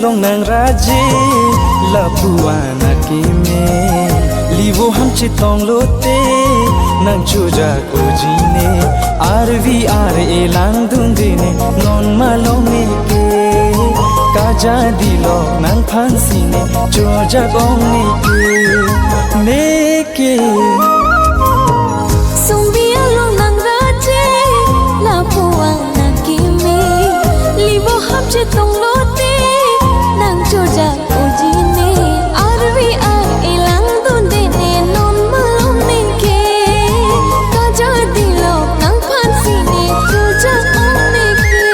long nang raje la puana kime livo ham chitong lote nang chuja ko jine RVR elang dundine non malone ke kaja dilo nang phansine chuja gong ne ke Sumbia long nang raje la puana kime livo ham chitong lote nang chuja ko jine RVR elang dundine non malone ke kaja dilo nang phansine chuja gong ne ke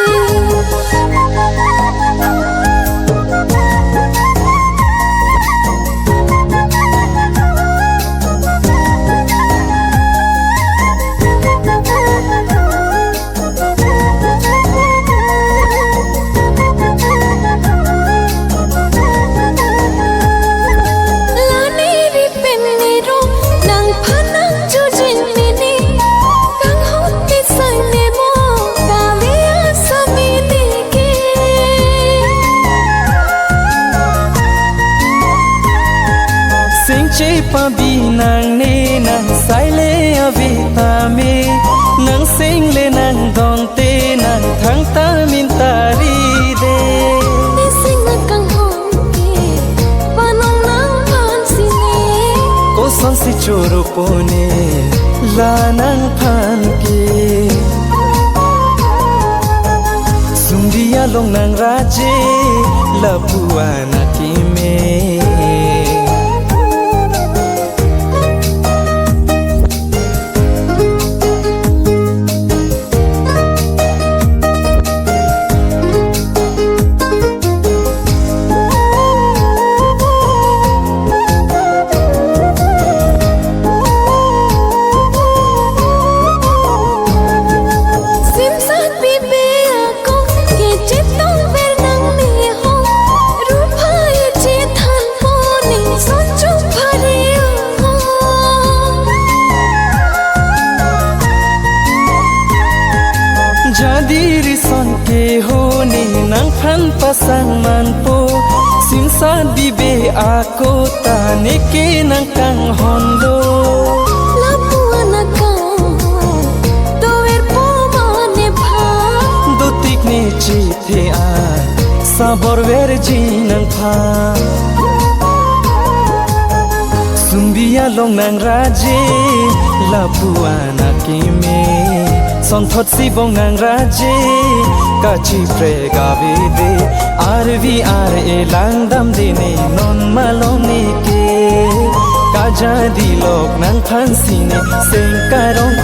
che pabi nang ne nang sai le avita me nang sing le nang don te nang thang ta min tari de ni sing kang hong ke panong nang phan si ne ko son si choro pone la nang phan ke sundia long nang raje la puana kime Jadi son ke ho ni nang phan pasang man po sin sa di be ako ta ne ke nang kang hon lo la puana ka to ver po mane pha do tik ne chi the a sabor ver ji nang pha sumbia long nang raje la puana ki me son thot si bong nang raje ka chi prega ve de RVR elang dam de ne non malone ke ka ja di lok nang phan si ne sing ka rong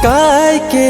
kai ke